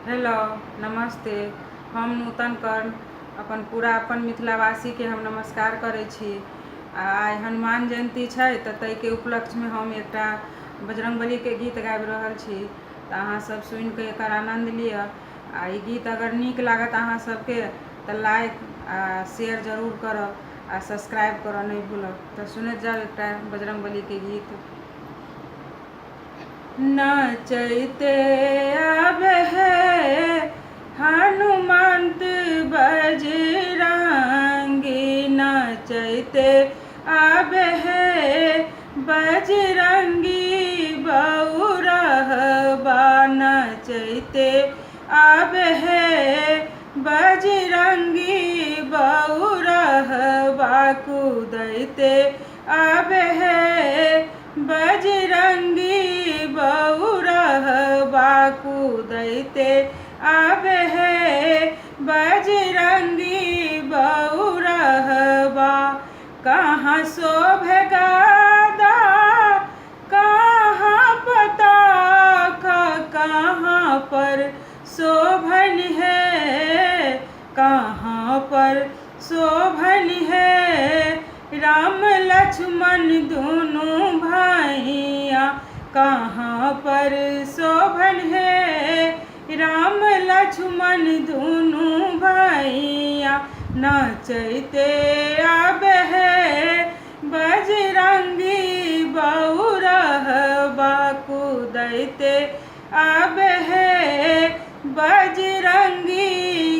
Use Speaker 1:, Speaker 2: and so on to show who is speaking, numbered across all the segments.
Speaker 1: Hello, नमस्ते। हम नूतन कर्ण अपन मिथिलावासी के हम नमस्कार करै छी। आइ हनुमान जयंती छै तऽ ताहिके उपलक्ष्य में हम एकटा बजरंगबली के गीत गाबि रहल छी। तऽ अहाँ सब सुनि के एकर आनंद लिअ। आ ई गीत अगर नीक लागत अहाँ सबके तऽ लाइक आ शेयर जरूर करब आ सब्सक्राइब करऽ नहीं भूलब। तऽ सुनैत जाउ एकटा बजरंगबली के गीत। नचैते आबे है हनुमंत बजरंगी, नचैते आबे है बजरंगी बउरहबा, नचैते आबे है बजरंगी बउरहबा, कूदैते आबे है बजरंगी बउरहबा, कूदैते आबे है बजरंगी बउरहबा। कहाँ शोभे गदा कहाँ पताका, कहाँ पर शोभन है, कहाँ पर शोभन है राम लक्ष्मण दोनों भाइया, कहाँ पर शोभन है राम लक्ष्मण दोनों भाइया, नचैते आबे है बजरंगी बउरहबा, कूदैते आबे है बजरंगी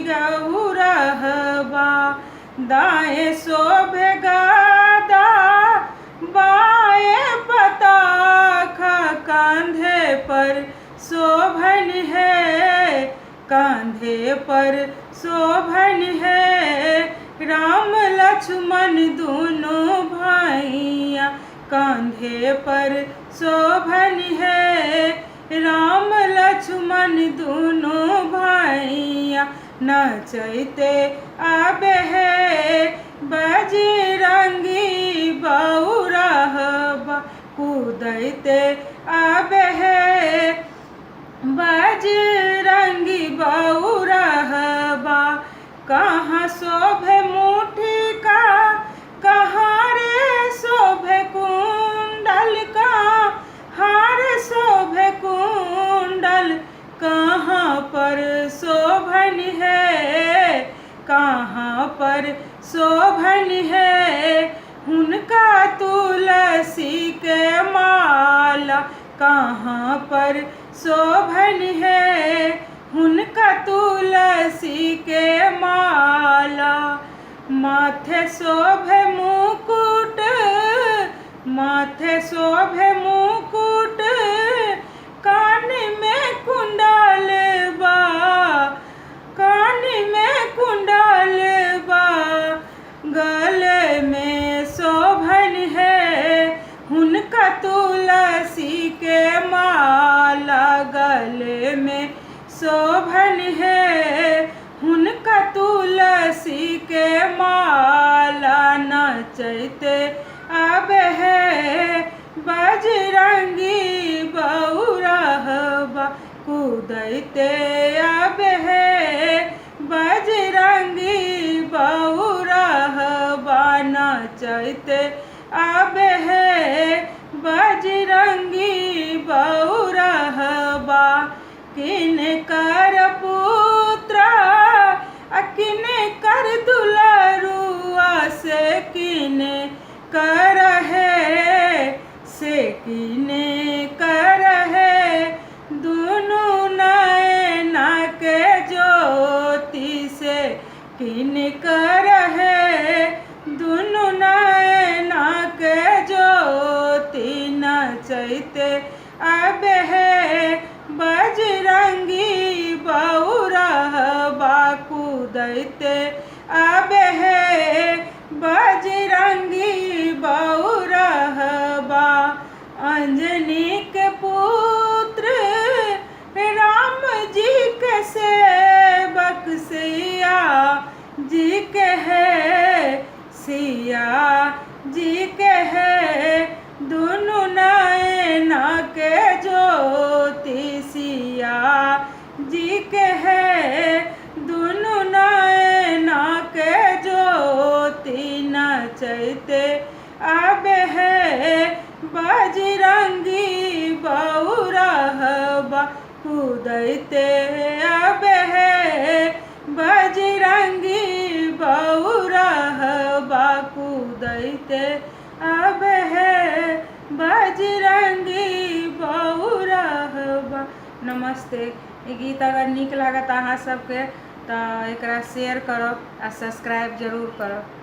Speaker 1: गउरहबा। दाएं शोभे गदा बाएं पताका, कांधे पर शोभन है, कांधे पर शोभन है राम लक्ष्मण दोनों भाइया, कांधे पर शोभन है राम लक्ष्मण दोनों भाइया, नचैते आबे है बजरंगी बउरहबा, कूदैते आबे है बजरंगी बउरहबा। कहाँ शोभे मुठी का, कहाँ रे शोभे कुंडल, कहाँ रे शोभे कुंडल, कहाँ पर शोभन है, कहाँ पर शोभन है हुनका तुलसी के माला, कहाँ पर शोभन है हुनका तुलसी के माला। माथे शोभे मुकुट, माथे शोभे मुकुट, कान में कुंडल बा, कान में कुंडल बा, गले में शोभन है हुनका तुलसी के माला, गले में शोभन है हुनका तुलसी के माला, नचैते आबे है बजरंगी बउरहबा, कूदैते आबे है बजरंगी बउरहबा, नचैते आबे है बजरंगी बउरहबा। किनकर पुत्र किनकर दुलरुआ, से किनकर है, से किनकर है दुनू नैना के ज्योति, से किनकर है दुनू नैना के ज्योति, नचैते आबे है बजरंगी बउरहबा, कूदैते आबे है बजरंगी बउरहबा। अंजनी के पुत्र राम जी के सेवक सिया जी के है, सिया जी के है दोनों नैना के ज्योति, सिया जी के है दुनु नैना के ज्योति नचैते आबे है बजरंगी बौरहबा कूदैते आबे है बजरंगी बौरहबा कूदैते आबे है बजरंगी बौरहबा। नमस्ते। ये गीत अगर नीक लागत अहाँ सबके तो एकरा शेयर करब आ सब्सक्राइब जरूर करब।